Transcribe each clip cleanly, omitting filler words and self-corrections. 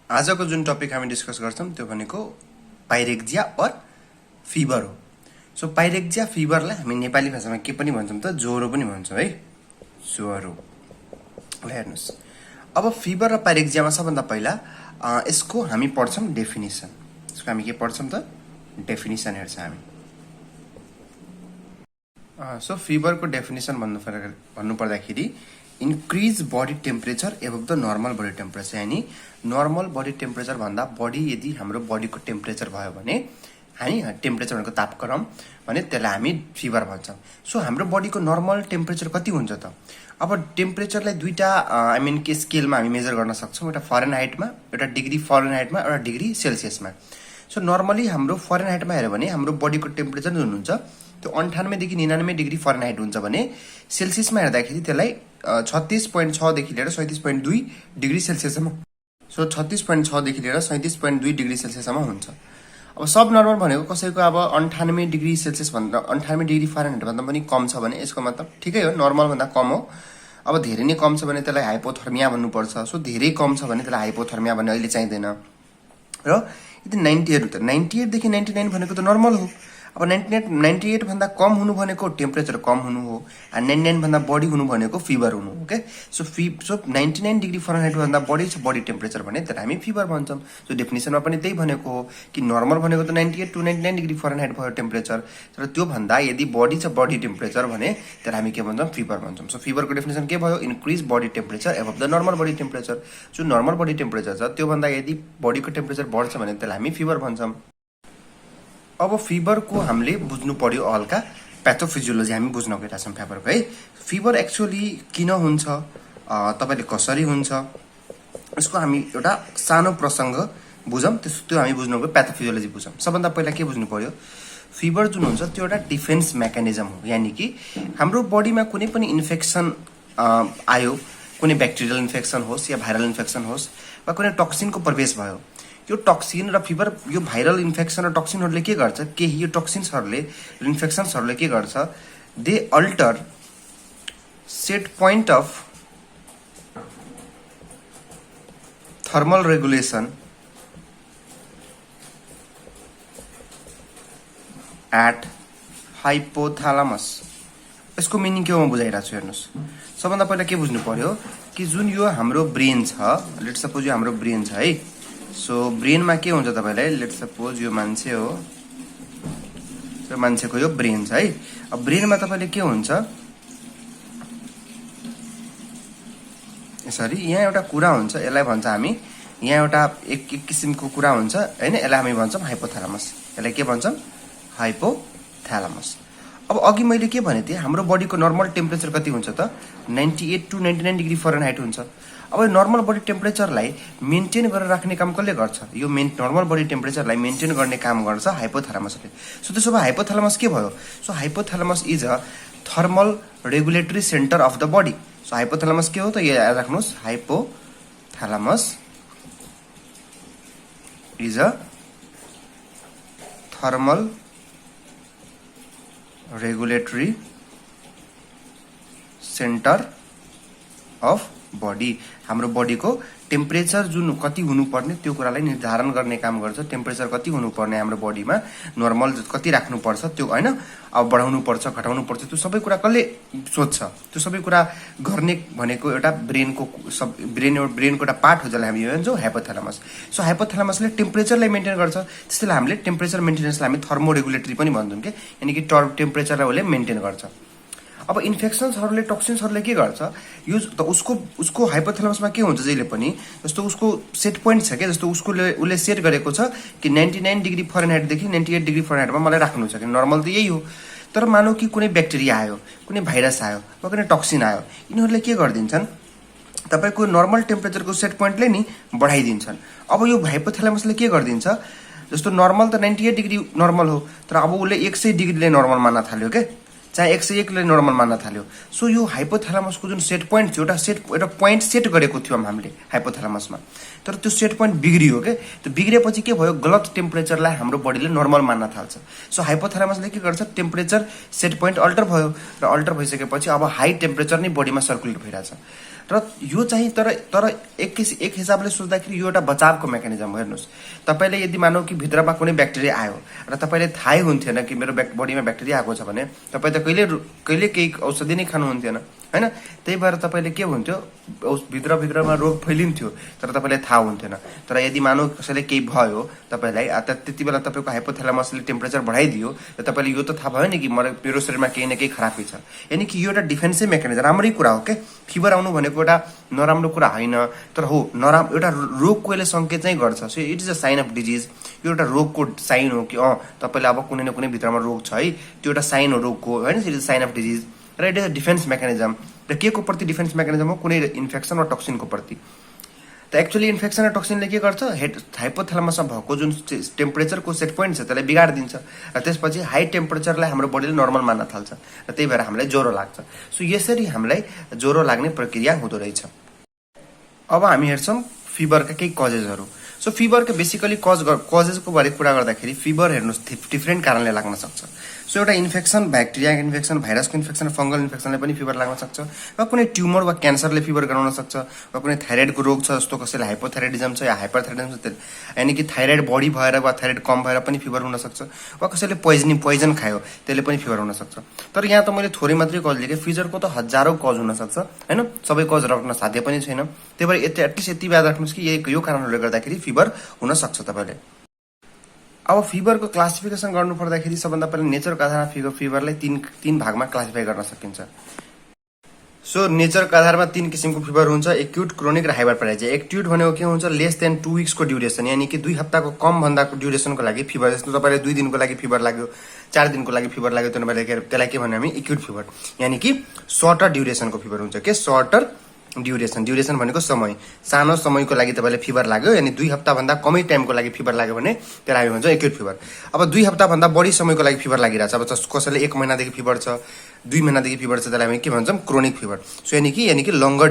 आजको जुन टपिक हामी डिस्कस गर्छौं त्यो भनेको पाइरेक्जिया और फिभर हो। सो पाइरेक्जिया फिभरलाई हामी नेपाली भाषामा के पनि भन्छौं त ज्वरो पनि भन्छौं है। ज्वरो ल हेर्नुस्। अब फिभर र पाइरेक्जियामा सबभन्दा पहिला यसको हामी पढ्छौं डेफिनेसन। यसको हामी के पढ्छौं त डेफिनेसन हेर्छौं हामी। सो फिभरको डेफिनेसन भन्नु पर्दाखेरि increase body temperature above the normal body temperature, यानी नर्मल बडी टेम्परेचर भन्दा बढी यदि हाम्रो बडीको टेम्परेचर भयो भने हामी टेम्परेचर भनेको तापक्रम भने त्यसलाई हामी फिभर भन्छौं। सो हाम्रो बडीको नर्मल टेम्परेचर कति हुन्छ त? अब टेम्परेचरलाई दुईटा के स्केलमा हामी मेजर गर्न सक्छौं, एउटा फरेनहाइटमा, एउटा डिग्री फरेनहाइटमा, एउटा डिग्री सेल्सियसमा। सो नर्मली हाम्रो फरेनहाइटमा हेर्यो भने हाम्रो बडीको टेम्परेचर जुन हुन्छ त्यो 98 देखि 99 डिग्री फरेनहाइट हुन्छ भने सेल्सियसमा हेर्दाखेरि त्यसलाई 36.6 देखि लिएर 37.2 डिग्री सेल्सियससम्म। सो 36.6 देखि लिएर 37.2 डिग्री सेल्सियससम्म हुन्छ। अब सब नर्मल भनेको कसैको अब 98 डिग्री सेल्सियस भन्दा 98 डिग्री फरेनहाइट भन्दा पनि कम छ भने यसको मतलब ठिकै हो, नर्मल भन्दा कम हो। अब धेरै नै कम छ भने त्यसलाई हाइपोथर्मिया भन्नुपर्छ। सो धेरै कम छ भने त्यसलाई हाइपोथर्मिया भन्ने अहिले चाहिँदैन। र यदि 98 देखि 99 भनेको त नर्मल हो। अब 98 भन्दा कम हुनु भनेको टेम्परेचर कम हुनु हो, 99 भन्दा बढी हुनु भनेको फिभर हुनु हो। ओके, सो 99 डिग्री फरेनहाइट भन्दा बढी छ बडी टेम्परेचर भने त्यसलाई हामी फिभर भन्छौं। सो डेफिनेसनमा पनि त्यही भनेको हो कि नर्मल भनेको त 98 टु 99 डिग्री फरेनहाइट भयो टेम्परेचर, तर त्यो भन्दा यदि बढी छ बडी टेम्परेचर भने त्यसलाई हामी के भन्छौं? फिभर भन्छौं। सो फिभरको डेफिनेसन के भयो? Increase body temperature above the normal body temperature. जो नर्मल बडी टेम्परेचर छ त्यो भन्दा यदि बडीको टेम्परेचर बढ्छ भने त्यसलाई हामी फिभर भन्छौं। अब फिभरको हामीले बुझ्नु पर्यो हल्का प्याथोफिजियोलोजी हामी बुझ्न गइरहेका छौं फिभरको है। फिभर एक्चुअली किन हुन्छ, तपाईले कसरी हुन्छ, यसको हामी एउटा सानो प्रसंग बुझौं, त्यो हामी बुझ्नु गयो प्याथोफिजियोलोजी बुझौं। सबभन्दा पहिला के बुझ्नु पर्यो? फिभर जुन हुन्छ त्यो एउटा डिफेन्स मेकानिजम हो, यानी कि हाम्रो बडीमा कुनै पनि इन्फेक्सन आयो, कुनै ब्याक्टेरियल इन्फेक्सन होस् या भाइरल इन्फेक्सन होस् वा कुनै टक्सिनको प्रवेश भयो, यो टक्सिन र फिभर, यो भाइरल इन्फेक्सन र टक्सिनहरुले के गर्छ? केही यो टक्सिन्सहरुले, इन्फेक्सन्सहरुले के गर्छ? They alter set point of thermal regulation at hypothalamus. यसको मिनिङ के हो म बुझाइरहेको छु हेर्नुस्। सबभन्दा पहिला के बुझ्नु पर्यो कि जुन यो हाम्रो ब्रेन छ, लेट सपोज यो हाम्रो ब्रेन छ है। सो ब्रेनमा के हुन्छ तपाईलाई, लेट सपोज यो मान्छे हो, यो मान्छेको यो ब्रेन छ है। अब ब्रेनमा तपाईले के हुन्छ, सरी यहाँ एउटा कुरा हुन्छ, यसलाई भन्छ हामी, यहाँ एउटा एक किसिमको कुरा हुन्छ हैन, यसलाई हामी भन्छौं हाइपोथालामस। यसलाई के भन्छौं? हाइपोथालामस। अब अघि मैले के भने थिए, हाम्रो बडीको नर्मल टेम्परेचर कति हुन्छ त? 98 टु 99 डिग्री फरेनहाइट हुन्छ। अब नर्मल बडी टेम्परेचरलाई मेन्टेन गरेर राख्ने काम कसले गर्छ? यो नर्मल बडी टेम्परेचरलाई मेन्टेन गर्ने काम गर्छ हाइपोथालामसले। सो त्यसो भए हाइपोथालामस के भयो? So hypothalamus is a thermal regulatory centre of the body. So hypothalamus के हो त? याद राख्नुस्, hypothalamus is a thermal regulatory centre of body. हाम्रो बडीको टेम्परेचर जुन कति हुनुपर्ने त्यो कुरालाई निर्धारण गर्ने काम गर्छ। टेम्परेचर कति हुनुपर्ने हाम्रो बडीमा, नर्मल कति राख्नुपर्छ त्यो हैन, अब बढाउनु पर्छ घटाउनु पर्छ, त्यो सबै कुरा कसले सोच्छ? त्यो सबै कुरा गर्ने भनेको एउटा ब्रेनको ब्रेनको एउटा पार्ट हो जसलाई हामी भन्छौं हाइपोथालामस। सो हाइपोथालामसले टेम्परेचरलाई मेन्टेन गर्छ, त्यसैले हामीले टेम्परेचर मेन्टेनेन्सलाई हामी थर्मोरेगुलेटरी पनि भन्छौं के, यानी कि टेम्परेचरलाई उसले मेन्टेन गर्छ। अब इन्फेक्सन्सहरुले, टक्सिन्सहरुले के गर्छ? यो त उसको हाइपोथालामसमा के हुन्छ जहिले पनि, जस्तो उसको सेट पोइन्ट छ के, जस्तो उसले सेट गरेको छ कि 99 डिग्री फरेनहाइट देखि 98 डिग्री फरेनहाइटमा मलाई राख्नु छ कि नर्मल त यही हो। तर मानौ कि कुनै ब्याक्टेरिया आयो, कुनै भाइरस आयो वा कुनै टक्सिन आयो, यिनीहरुले के गर्दिन्छन्? तपाईको नर्मल टेम्परेचरको सेट पोइन्टले नि बढाइदिन्छन्। अब यो हाइपोथालामसले के गर्दिन्छ? जस्तो नर्मल त 98 डिग्री नर्मल हो, तर अब उसले 100 डिग्रीले नर्मल मान्न थाल्यो के, चाहे 101 ले नर्मल मान्न थाल्यो। सो यो हाइपोथालामसको जुन सेट पोइन्ट थियो, एउटा पोइन्ट सेट गरेको थियौं हामीले हाइपोथालामसमा, तर त्यो सेट पोइन्ट बिग्रियो के। त्यो बिग्रेपछि के भयो? गलत टेम्परेचरलाई हाम्रो बडीले नर्मल मान्न थाल्छ। सो हाइपोथालामसले के गर्छ? टेम्परेचर सेट पोइन्ट अल्टर भयो, र अल्टर भइसकेपछि अब हाई टेम्परेचर नै बडीमा सर्कुलेट भइरहेछ। र यो चाहिँ तर एक हिसाबले सोच्दाखेरि यो एउटा बचावको मेकानिजम हो। हेर्नुहोस्, तपाईँले यदि मानौ कि भित्रमा कुनै ब्याक्टेरिया आयो र तपाईँले थाहै हुन्थेन कि मेरो बडीमा ब्याक्टेरिया आएको छ भने तपाईँ त कहिले केही औषधि नै खानुहुन्थेन हैन। त्यही भएर तपाईँले के हुन्थ्यो, भित्रमा रोग फैलिन्थ्यो तर तपाईँलाई थाहा हुन्थेन। तर यदि मानौ कसैले केही भयो तपाईँलाई, त्यति बेला तपाईँको हाइपोथ्यालामसले टेम्परेचर बढाइदियो र तपाईँले यो त थाहा भयो नि कि मेरो शरीरमा केही न केही खराबी छ। यानि कि यो एउटा डिफेन्सै मेकानिजम, राम्रै कुरा हो के। फिभर आउनु भनेको एउटा नराम्रो कुरा होइन, तर हो एउटा रोगको यसले सङ्केत चाहिँ गर्छ। So it is a sign of disease. यो एउटा रोगको साइन हो कि तपाईँलाई अब कुनै न कुनै भित्रमा रोग छ है, त्यो एउटा साइन हो रोगको होइन। It is sign of disease र it is a defence mechanism. र के को प्रति डिफेन्स मेकानिजम हो, कुनै इन्फेक्सन वा टक्सिनको प्रति। त एक्चुअली इन्फेक्सन र टक्सिनले के गर्छ, हाइपोथ्यालामसमा भएको जुन टेम्परेचरको सेट पोइन्ट छ त्यसलाई बिगाडिदिन्छ र त्यसपछि हाई टेम्परेचरलाई हाम्रो बडीले नर्मल मान्न थाल्छ र त्यही भएर हामीलाई ज्वरो लाग्छ। सो यसरी हामीलाई ज्वरो लाग्ने प्रक्रिया हुँदो रहेछ। अब हामी हेर्छौँ फिभरका केही कजेसहरू। सो फिभरको बेसिकली कजेसको बारे कुरा गर्दाखेरि फिभर हेर्नुहोस् डिफ्रेन्ट कारणले लाग्न सक्छ। सो एउटा इन्फेक्सन, ब्याक्टेरिया इन्फेक्सन, भाइरसको इन्फेक्सन, फङ्गल इन्फेक्सनले पनि फिभर लाग्न सक्छ, वा कुनै ट्युमर वा क्यान्सरले फिभर गराउन सक्छ, वा कुनै थाइरोइडको रोग छ जस्तो कसैलाई हाइपोथाइरोइडिजम छ या हाइपरथाइरोइडिजम छ, यानि कि थाइरोइड बढी भएर वा थाइरोइड कम भएर पनि फिभर हुन सक्छ, वा कसैले पोइजन खायो त्यसले पनि फिभर हुन सक्छ। तर यहाँ त मैले थोरै मात्रै कज लिएँ, फिभरको त हजारौँ कज हुन सक्छ होइन, सबै कज राख्न साध्य पनि छैन। त्यही भएर एटलिस्ट यति याद राख्नुहोस् कि यो कारणहरूले गर्दाखेरि फिभर हुन सक्छ तपाईँले। अब फिभरको क्लासिफिकेसन गर्नु पर्दाखेरि सबभन्दा पहिला नेचरको आधारमा फिभरलाई तीन भागमा क्लासिफाई गर्न सकिन्छ। सो नेचरको आधारमा 3 किसिमको फिभर हुन्छ, एक्युट, क्रोनिक र हाइपरपेराइजिया। एक्युट भनेको के हुन्छ, लेस देन 2 विक्सको ड्युरेसन, यानि कि 2 हप्ताको कम भन्दा ड्युरेसनको लागि फिभर। जस्तो तपाईँले 2 दिनको लागि फिभर लाग्यो, 4 दिनको लागि फिभर लाग्यो, त्यसलाई के भन्यो हामी, एक्युट फिभर। यानि कि सर्टर ड्युरेसनको फिभर हुन्छ के, सर्टर ड्युरेसन भनेको समय, सानो समयको लागि तपाईँले फिभर लाग्यो, यानि 2 हप्ताभन्दा कमै टाइमको लागि फिभर लाग्यो भने त्यसलाई हामी भन्छ एक्युट फिभर। अब 2 हप्ताभन्दा बढी समयको लागि फिभर लागिरहेछ, अब कसैले 1 महिनादेखि फिभर छ, 2 महिनादेखि फिभर छ, त्यसलाई हामी के भन्छौँ, क्रोनिक फिभर। सो यानि कि लङ्गर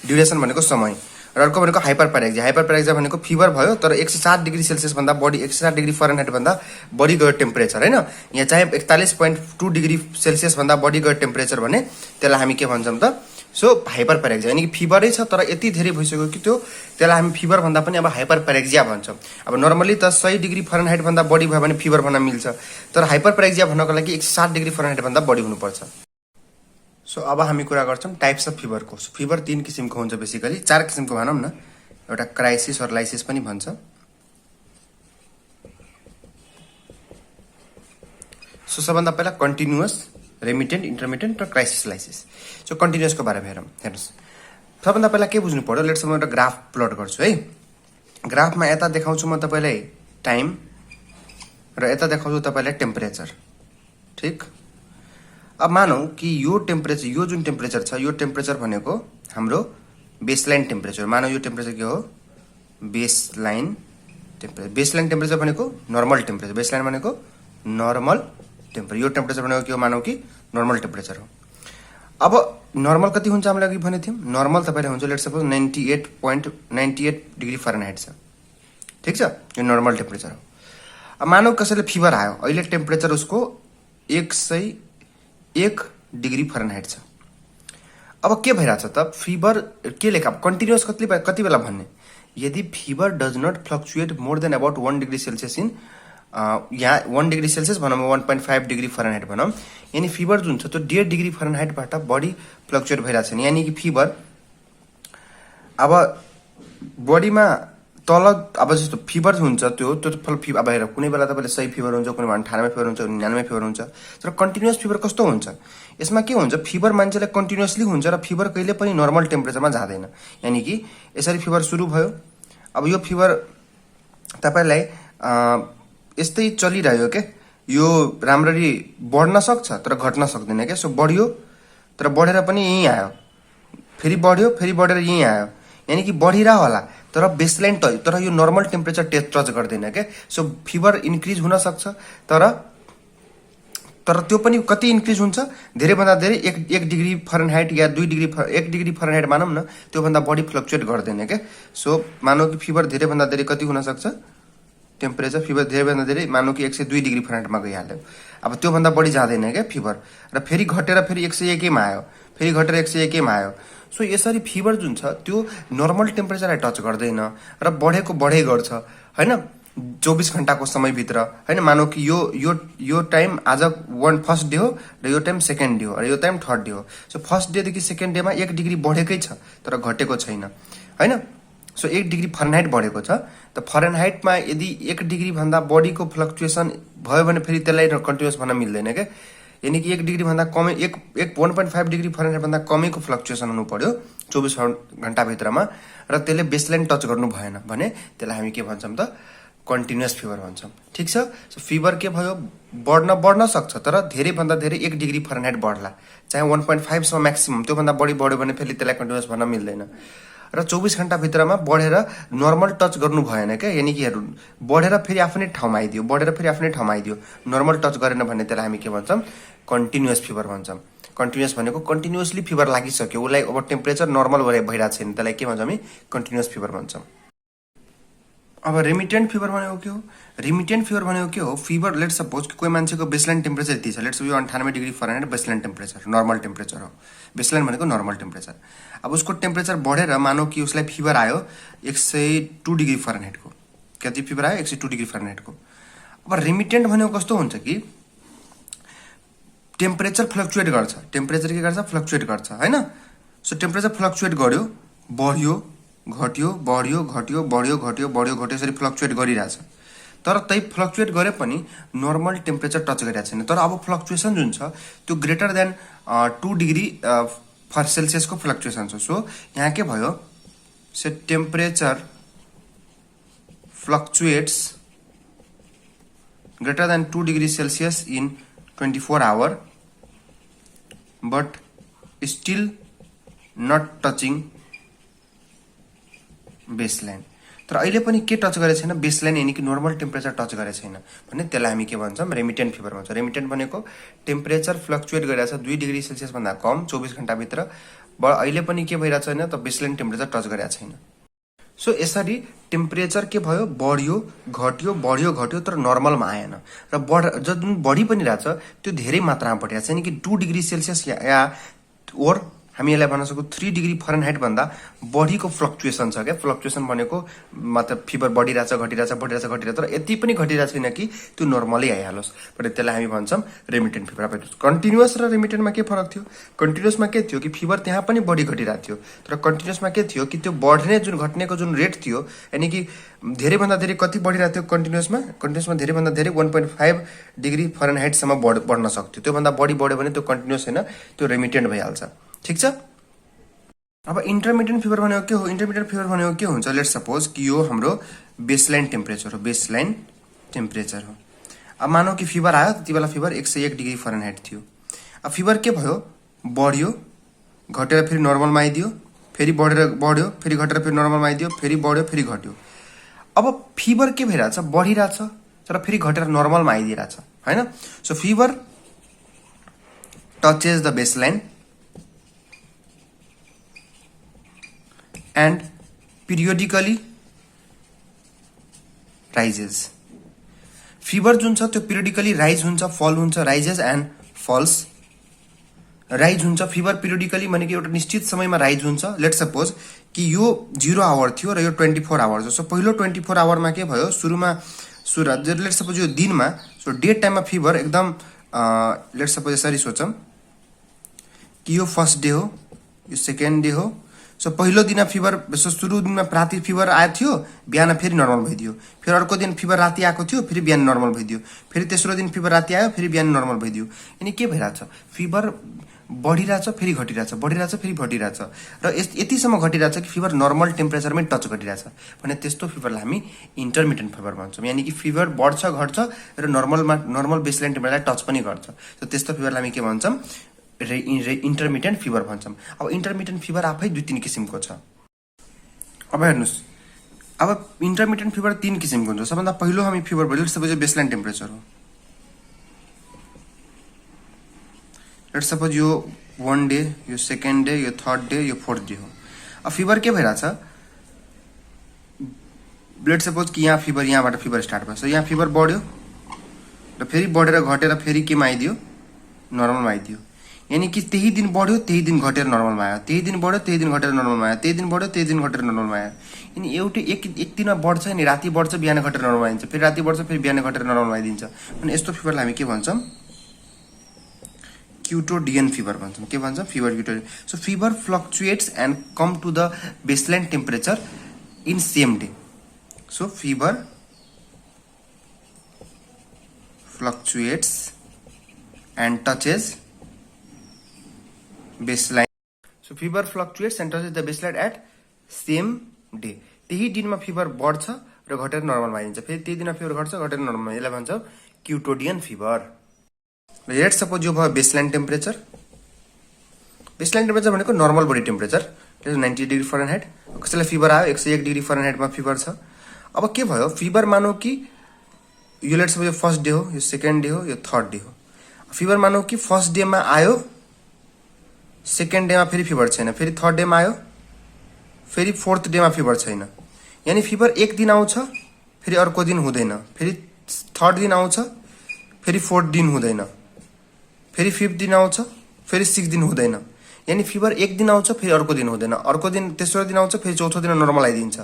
ड्युरेसन भनेको समय। र अर्को भनेको हाइपरपेराइजिया भनेको फिभर भयो तर 160 डिग्री सेल्सियस भन्दा बढी, 160 डिग्री फरेनहाइट भन्दा बढी गयो टेम्परेचर होइन, यहाँ चाहे 41.2 डिग्री सेल्सियस भन्दा बढी गयो टेम्परेचर भने त्यसलाई हामी के भन्छौँ त, सो हाइपरपेराइजिया। यानि कि फिभरै छ तर यति धेरै भइसक्यो कि त्यसलाई हामी फिभर भन्दा पनि अब हाइपरपेराइजिया भन्छौँ। अब नर्मली त 100 डिग्री फरेनहाइट भन्दा बढी भयो भने फिभर भन्न मिल्छ, तर हाइपरपेराइजिया भन्नको लागि 160 डिग्री फरेनहाइट भन्दा बढी हुनुपर्छ। सो अब हामी कुरा गर्छौँ टाइप्स अफ फिभरको। फिभर 3 किसिमको हुन्छ, बेसिकली 4 किसिमको भनौँ न। एउटा क्राइसिस र लाइसिस पनि भन्छ। सो सबभन्दा पहिला कन्टिन्युअस, रेमिटेन्ट, इन्टरमिटेन्ट र क्राइसिस लाइसिस। सो कन्टिन्युअसको बारेमा हेर्नुहोस्, सबभन्दा पहिला के बुझ्नु पर्यो, लेट्स म एउटा ग्राफ प्लट गर्छु है। ग्राफमा यता देखाउँछु म तपाईँलाई टाइम र यता देखाउँछु तपाईँलाई टेम्परेचर, ठिक। अब मानौँ कि यो जुन टेम्परेचर छ, यो टेम्परेचर भनेको हाम्रो बेसलाइन टेम्परेचर। मानौँ यो टेम्परेचर के हो, बेसलाइन टेम्परेचर भनेको नर्मल टेम्परेचर, बेसलाइन भनेको नर्मल टेम्परेचर। यो टेम्परेचर भनेको के हो, मानौँ कि नर्मल टेम्परेचर हो। अब नर्मल कति हुन्छ हामीले अघि भनेको थियौँ, नर्मल तपाईँले हुन्छ लेट्स सपोज 98 डिग्री फरेनहाइट छ, ठिक छ, यो नर्मल टेम्परेचर हो। अब मानौँ कसैले फिभर आयो, अहिले टेम्परेचर उसको 101 डिग्री फरेनहाइट छ। अब के भइरहेछ त, फिभर के लेखा कन्टिन्युअस कति बेला भन्ने, यदि fever does not fluctuate more than about 1 degree Celsius in, यहाँ 1 डिग्री सेल्सियस भनौँ, 1.5 डिग्री फरेनहाइट भनौँ, यानि फिभर जुन छ त्यो 1.5 डिग्री फरेनहाइटबाट बढी फ्लक्चुएट भइरहेको छ। यानि कि फिभर अब बडीमा तल, अब जस्तो फिभर हुन्छ त्यो अब हेर, कुनै बेला तपाईँले 100 फिभर हुन्छ, कुनै बेला 98 फिभर हुन्छ, 99 फिभर हुन्छ, तर कन्टिन्युअस फिभर कस्तो हुन्छ, यसमा के हुन्छ, फिभर मान्छेलाई कन्टिन्युअसली हुन्छ र फिभर कहिले पनि नर्मल टेम्परेचरमा जाँदैन। यानि कि यसरी फिभर सुरु भयो, अब यो फिभर तपाईँलाई यस्तै चलिरह्यो के, यो राम्ररी बढ्न सक्छ तर घट्न सक्दैन क्या। सो बढ्यो तर बढेर पनि यहीँ आयो, फेरि बढ्यो, फेरि बढेर यहीँ आयो, यानि कि बढिरह होला तर बेसलाइन तर यो नर्मल टेम्परेचर टच गर्दैन क्या। सो फिभर इन्क्रिज हुन सक्छ तर त्यो पनि कति इन्क्रिज हुन्छ, धेरैभन्दा धेरै 1 डिग्री फरेनहाइट या 1 डिग्री फरेनहाइट मानौँ न, त्योभन्दा बढी फ्लक्चुएट गर्दैन क्या। सो मानौ कि फिभर धेरैभन्दा धेरै कति हुन सक्छ, टेम्परेचर फिभर धेरैभन्दा धेरै मानौ कि 102 डिग्री फरेनहाइटमा गइहाल्यो, अब त्योभन्दा बढी जाँदैन क्या फिभर, र फेरि घटेर फेरि 101 मा आयो, फेरि घटेर 101 मा आयो। सो यसरी फिभर जुन छ त्यो नर्मल टेम्परेचरलाई टच गर्दैन र बढेको बढै गर्छ हैन 24 घण्टाको समयभित्र हैन। मानौ कि यो टाइम आज फर्स्ट डे हो र यो टाइम सेकेन्ड डे हो र यो टाइम थर्ड डे हो। सो फर्स्ट डे देखि सेकेन्ड डेमा 1 डिग्री बढेकै छ तर घटेको छैन हैन। सो 1 डिग्री फरेनहाइट बढेको छ। त फरेनहाइटमा यदि 1 डिग्री भन्दा बढीको फ्लक्चुएसन भयो भने फेरि त्यसलाई कन्टिन्युअस भन्न मिल्दैन के। यानी कि 1 डिग्री भन्दा कमै 1.5 डिग्री फरेनहाइट भन्दा कमैको फ्लक्चुएसन हुनु पर्यो 24 घण्टा भित्रमा र त्यसले बेसलाइन टच गर्नु भएन भने त्यसलाई हामी के भन्छौं त कन्टिन्युअस फिभर भन्छौं। ठीक छ। सो फिभर के भयो बढ्न सक्छ तर धेरै भन्दा धेरै 1 डिग्री फरेनहाइट बढ्ला चाहे 1.5 सम्म म्याक्सिमम त्यो भन्दा बढी बढ्यो भने फेरि त्यसलाई कन्टिन्युअस भन्न मिल्दैन र 24 घण्टा भित्रमा बढेर नर्मल टच गर्नु भएन के। यानी कि बढेर फेरि आफ्नै ठाउँमा आइदियो बढेर फेरि आफ्नै ठाउँमा आइदियो नर्मल टच गरेन भने त्यसलाई हामी के भन्छौं कन्टिन्युअस फिभर भन्छौं। कन्टिन्युअस भनेको कन्टिन्युअसली फिभर लागिसक्यो उलाई अब टेम्परेचर नर्मल भइरहेको छैन त्यसलाई के भन्छौं हामी कन्टिन्युअस फिभर भन्छौं। अब रेमिटेन्ट फिभर भनेको के हो? रेमिटेन्ट फिभर भनेको के हो? फिभर लेट्स सपोज कि कोही मान्छेको बेसलाइन टेम्परेचर यति छ let's suppose 98 degree Fahrenheit baseline temperature normal temperature हो। बेसलाइन भनेको नर्मल टेम्परेचर। अब उसको टेम्परेचर बढेर मानौ कि उसलाई फिभर आयो 102 डिग्री फरेनहाइटको। कति फिभर आयो 102 डिग्री फरेनहाइटको। अब रेमिटेन्ट भनेको कस्तो हुन्छ कि टेम्परेचर फ्लक्चुएट गर्छ। टेम्परेचर के गर्छ फ्लक्चुएट गर्छ हैन। सो टेम्परेचर फ्लक्चुएट गर्यो बढ्यो घट्यो बढ्यो घट्यो बढ्यो घट्यो बढ्यो घट्यो यसरी फ्लक्चुएट गरिरहेछ तर त्यही फ्लक्चुएट गरे पनि नर्मल टेम्परेचर टच गरिरहेको छैन। तर अब फ्लक्चुएसन जुन छ त्यो ग्रेटर देन 2 डिग्री फर सेल्सियसको फ्लक्चुएसन छ। सो यहाँ के भयो से temperature fluctuates greater than 2 degree Celsius in 24 hour but still not touching baseline. तर अहिले पनि के टच गरेको छैन बेसलाइन यानी कि नर्मल टेम्परेचर टच गरेको छैन भने त्यसलाई हामी के भन्छौं रेमिटेन्ट फिभर भन्छौं। रेमिटेन्ट भनेको टेम्परेचर फ्लक्चुएट गरिरहेछ 2 डिग्री सेल्सियस भन्दा कम 24 घण्टा भित्र अहिले पनि के भइरहेको छैन त बेसलाइन टेम्परेचर टच गरेको छैन। सो यसरी टेम्परेचर के भयो बढ्यो घट्यो बढ्यो घट्यो तर नर्मलमा आएन र जुन बढी पनि रहेछ त्यो धेरै मात्रामा बढिरहेछ यानी कि 2 डिग्री सेल्सियस या और हामी यसलाई भन्न सक्छौं 3 डिग्री फरेनहाइट भन्दा बढीको फ्लक्चुएसन छ के। फ्लक्चुएसन भनेको मतलब फिभर बढिरहेछ घटिरहेछ बढिरहेछ घटिरहेछ तर यति पनि घटिरहेको छैन कि त्यो नर्मलै आइहालोस् भने त्यसलाई हामी भन्छौं रेमिटेन्ट फिभर। अब कन्टिन्युअस र रेमिटेन्टमा के फरक थियो? कन्टिन्युअसमा के थियो कि फिभर त्यहाँ पनि बढी घटिरहेको थियो तर कन्टिन्युअसमा के थियो कि त्यो बढ्ने जुन घट्नेको जुन रेट थियो यानी कि धेरै भन्दा धेरै कति बढिरहेको थियो कन्टिन्युअसमा धेरै भन्दा धेरै 1.5 डिग्री फरेनहाइट सम्म बढ्न सक्थ्यो। त्यो भन्दा बढी बढ्यो भने त्यो कन्टिन्युअस हैन त्यो रेमिटेन्ट भइहाल्छ। ठीक छ। अब इन्टरमिटेन्ट फिभर भनेको के हो? इन्टरमिटेन्ट फिभर भनेको के हुन्छ? लेट्स सपोज कि यो हाम्रो बेसलाइन टेम्परेचर हो बेसलाइन टेम्परेचर हो। अब मानौ कि फिभर आयो त्यति बेला फिभर 101 डिग्री फरेनहाइट थियो। अब फिभर के भयो बढ्यो घटेर फेरि नर्मलमा आइदियो फेरि बढ्यो फेरि घटेर फेरि नर्मलमा आइदियो फेरि बढ्यो फेरि घट्यो। अब फिभर के भइरहेछ बढिरहेछ तर फेरि घटेर नर्मलमा आइदिरहेछ हैन। So fever touches the baseline and periodically rises। Fever जुन छ त्यो पिरियडिकली राइज हुन्छ फल हुन्छ राइजेस एन्ड फल्स राइज हुन्छ। फिभर पिरियडिकली भनेको एउटा निश्चित समयमा राइज हुन्छ। लेट्स सपोज कि यो 0 आवर थियो र यो 24 आवर छ। सो पहिलो 24 आवरमा के भयो सुरुमा लेट्स सपोज यो दिनमा सो डे टाइममा फिभर एकदम लेट्स सपोज यसरी सोचौं कि यो फर्स्ट डे हो यो सेकेन्ड डे हो। सो पहिलो दिन फिभर सुरु दिनमा राति फिभर आएको थियो बिहान फेरि नर्मल भइदियो फेरि अर्को दिन फिभर राति आएको थियो फेरि बिहान नर्मल भइदियो फेरि तेस्रो दिन फिभर राति आयो फेरि बिहान नर्मल भइदियो। अनि के भइरहेछ फिभर बढिरहेछ फेरि घटिरहेछ बढिरहेछ फेरि घटिरहेछ र यतिसम्म घटिरहेछ कि फिभर नर्मल टेम्परेचरमै टच गरिरहेछ भने त्यस्तो फिभरलाई हामी इन्टरमिटेन्ट फिभर भन्छौं। यानी कि फिभर बढ्छ घट्छ र नर्मल बेसलाइन टेम्परेचरलाई टच पनि गर्छ। सो त्यस्तो फिभरलाई हामी के भन्छौं इन्टरमिटेन्ट फिभर भन्छौं। अब इन्टरमिटेन्ट फिभर आफै 2-3 किसिमको छ। अब हेर्नुस् अब इन्टरमिटेन्ट फिभर 3 किसिमको हुन्छ। सबभन्दा पहिलो हामी फिभर भयो लेट्स सपोज बेसलाइन टेम्परेचर हो। लेट्स सपोज यो 1 डे यो सेकेन्ड डे यो थर्ड डे यो फोर्थ डे हो। अब फिभर के भइरहेछ लेट्स सपोज कि यहाँ फिभर यहाँबाट फिभर स्टार्ट भयो। सो यहाँ फिभर बढ्यो र फेरि बढेर घटेर फेरि केमा आइदियो नर्मलमा आइदियो। यानी कि त्यही दिन बढ्यो त्यही दिन घटेर नर्मलमा आयो, त्यही दिन बढ्यो त्यही दिन घटेर नर्मलमा आयो, त्यही दिन बढ्यो त्यही दिन घटेर नर्मलमा आयो। अनि एउटै एक दिनमा बढ्छ नि, राति बढ्छ बिहान घटेर नर्मल आइदिन्छ, फेरि राति बढ्छ फेरि बिहान घटेर नर्मल आइदिन्छ। अनि यस्तो फिभरलाई हामी के भन्छौँ? क्युटोडियन फिभर भन्छौँ। के भन्छौँ? Fever quotidian. So fever fluctuates and come to the baseline temperature in same day. So fever fluctuates and touches baseline. So fever fluctuates and touches the baseline at same day. त्यही दिनमा fever बढ्छ र घटेर नर्मलमा आइदिन्छ, फेरि त्यही दिनमा fever घट्छ घटेर नर्मलमा। यसलाई भन्छ क्युटोडियन फिभर। लेट्स सपोज यो भयो बेसलाइन टेम्परेचर। बेसलाइन टेम्परेचर भनेको normal body temperature, 90 degree Fahrenheit. कसैलाई फिभर आयो 101 डिग्री फरेनहाइटमा फिभर छ। अब के भयो? फिभर मानौ कि यो लेट्स सपोज यो फर्स्ट डे हो, यो सेकेन्ड डे हो, यो थर्ड डे हो। फिभर मानौ कि फर्स्ट डेमा आयो, सेकेन्ड डेमा फेरि फिभर छैन, फेरि थर्ड डेमा आयो, फेरि फोर्थ डेमा फिभर छैन। यानी फिभर एक दिन आउँछ फेरि अर्को दिन हुँदैन, फेरि थर्ड दिन आउँछ फेरि फोर्थ दिन हुँदैन, फेरि फिफ्थ दिन आउँछ फेरि सिक्स दिन हुँदैन। यानी फिभर एक दिन आउँछ फेरि अर्को दिन हुँदैन, अर्को दिन तेस्रो दिन आउँछ फेरि चौथो दिन नर्मल आइदिन्छ।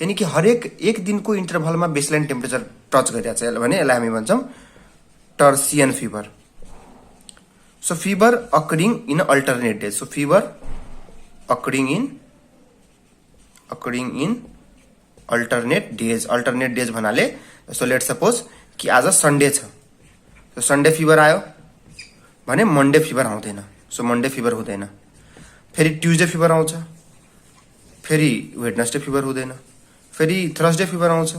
यानी कि हरेक एक दिनको इन्टरभलमा बेसलाइन टेम्परेचर टच गरिरहेको छ भने यसलाई हामी भन्छौँ tertian fever. So fever occurring in alternate days. So fever occurring in alternate days. Alternate days भन्नाले so let's suppose कि आज संडे छ, so संडे फिभर आयो भने मंडे फिभर आउँदैन, so मंडे फिभर हुँदैन। फेरि ट्युजडे फिभर आउँछ, फेरि वेडनेसडे फिभर हुँदैन, फेरि थर्सडे फिभर आउँछ,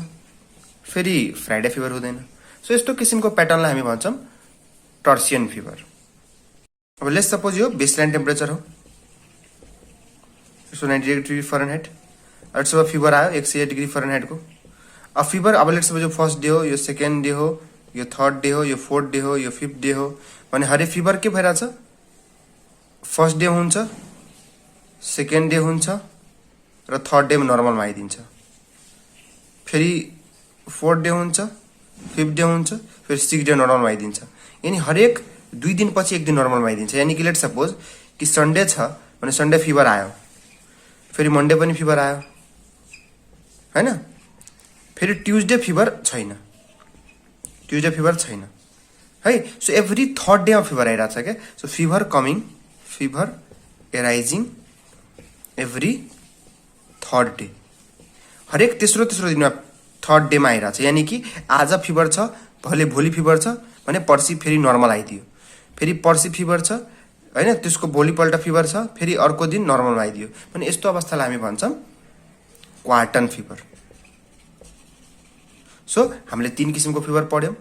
फेरि फ्राइडे फिभर हुँदैन। सो यस्तो किसिमको प्याटर्नलाई हामी भन्छौँ टर्सियन फिभर। अब लेट्स सपोज यो बेसलाइन टेम्परेचर हो, 190 डिग्री फरेनहाइट। लेट्स अब फिभर आयो 101 डिग्री फरेनहाइटको। अब फिभर अब लेट्स सपोज यो फर्स्ट डे हो, यो सेकेन्ड डे हो, यो थर्ड डे हो, यो फोर्थ डे हो, यो फिफ्थ डे हो भने हरेक फिभर के भइरहेछ? फर्स्ट डे हुन्छ, सेकेन्ड डे हुन्छ र थर्ड डेमा नर्मलमा आइदिन्छ, फेरि फोर्थ डे हुन्छ, फिफ्थ डे हुन्छ, फेरि सिक्स डे नर्मलमा आइदिन्छ। यानी हरेक 2 दिन पछि एक दिन नर्मलमा आइदिन्छ। यानी कि लेट्स सपोज कि संडे छ भने संडे फिभर आयो, फेरि मंडे पनि फिभर आयो हैन, फेरि ट्युजडे फिभर छैन, ट्युजडे फिभर छैन है। सो एभ्री थर्ड डेमा फिभर आइरहेछ क्या। So fever coming, fever arising every third day, हरेक तेस्रो दिनमा थर्ड डेमा आइरहेछ। यानी कि आज फिभर छ भोलि फिभर छ भने पर्सि फेरि नर्मल आइदियो, फेरि पर्सि फिभर छ हैन, त्यसको भोलिपल्ट फिभर छ, फेरि अर्को दिन नर्मल आइदियो भने यस्तो अवस्थालाई हामी भन्छौँ क्वार्टन फिभर। सो हामीले 3 किसिमको फिभर पढ्यौँ।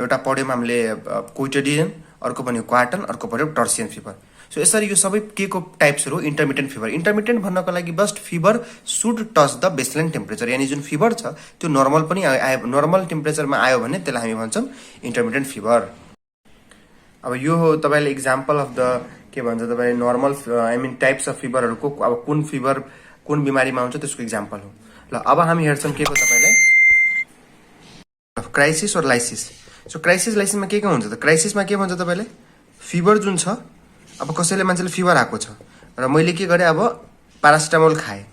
एउटा पढ्यौँ हामीले क्युटोडियन, अर्को भन्यो क्वार्टन, अर्को पढ्यौँ टर्सियन फिभर। सो यसरी यो सबै के को टाइप्सहरू इन्टरमिटेन्ट फिभर। इन्टरमिटेन्ट भन्नको लागि must fever should touch the baseline temperature, यानी जुन फिभर छ त्यो नर्मल पनि आयो, नर्मल टेम्परेचरमा आयो भने त्यसलाई हामी भन्छौँ इन्टरमिटेन्ट फिभर। अब यो हो तपाईले एक्जाम्पल अफ द के भन्छ तपाईले normal I mean types of फिभरहरुको अब कुन फिभर कुन बिमारीमा हुन्छ त्यसको एक्जाम्पल हो। ल अब हामी हेर्छौं के को तपाईलाई क्राइसिस और लाइसिस। सो क्राइसिस लाइसिसमा के हुन्छ त? क्राइसिसमा के भन्छ तपाईले फिभर जुन छ, अब कसैले मान्छेले फिभर आएको छ र मैले के गरे अब प्यारासिटामोल खाए।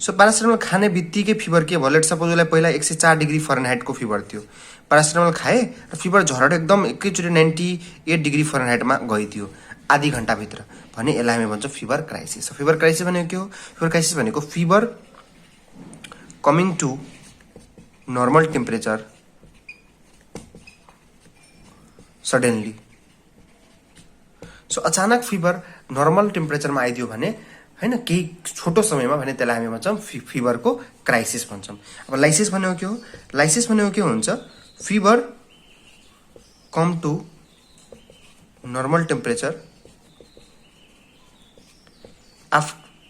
सो प्यारासिटामोल खाने बित्तिकै फिभर के भयो? लेट्स सपोज उसलाई पहिला 104 डिग्री फरेनहाइटको फिभर थियो, प्यारासिटामोल खाए र फिभर झरेर एकदम एकैचोटि 98 डिग्री फरेनहाइटमा गइदियो आधी घण्टा भित्र भने यसलाई हामी भन्छौं फिभर क्राइसिस। फिभर क्राइसिस भनेको के हो? फिभर क्राइसिस भनेको fever coming to normal temperature suddenly. So अचानक फिभर नर्मल टेम्परेचरमा आइदियो भने हैन केही छोटो समयमा भने त्यसलाई हामी भन्छौं फिभरको क्राइसिस भन्छौं। अब लाइसिस भनेको के हो? लाइसिस भनेको के हुन्छ? Fever come to normal temperature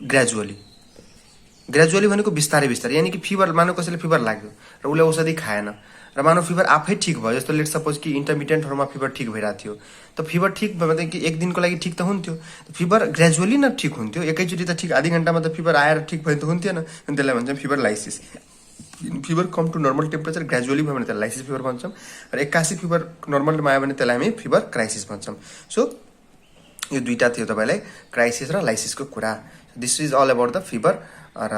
gradually भनेको बिस्तारै बिस्तारै, यानी कि फिभर मानौ कसैले फिभर लाग्यो र उसले औषधि खाएन र मानौ फिभर आफै ठीक भयो, जस्तो लेट सपोज कि इन्टरमिटेन्टहरुमा फिभर ठीक भइरा थियो, त फिभर ठीक भयो भने कि एक दिनको लागि ठीक त हुन्थ्यो, फिभर ग्रेजुअली न ठीक हुन्थ्यो, एकैचोटि त ठीक आधी घण्टामा त फिभर आएर ठीक भयो त हुन्थेन, अनि त्यसलाई भन्छौं fever lysis. Fever come to normal temperature gradually भयो भने त्यसलाई लाइसिस फिभर भन्छौं र 81 फिभर नर्मलमा आयो भने त्यसलाई हामी फिभर क्राइसिस भन्छौं। सो यो दुईटा थियो तपाईलाई क्राइसिस र लाइसिसको कुरा. This is all about the fever र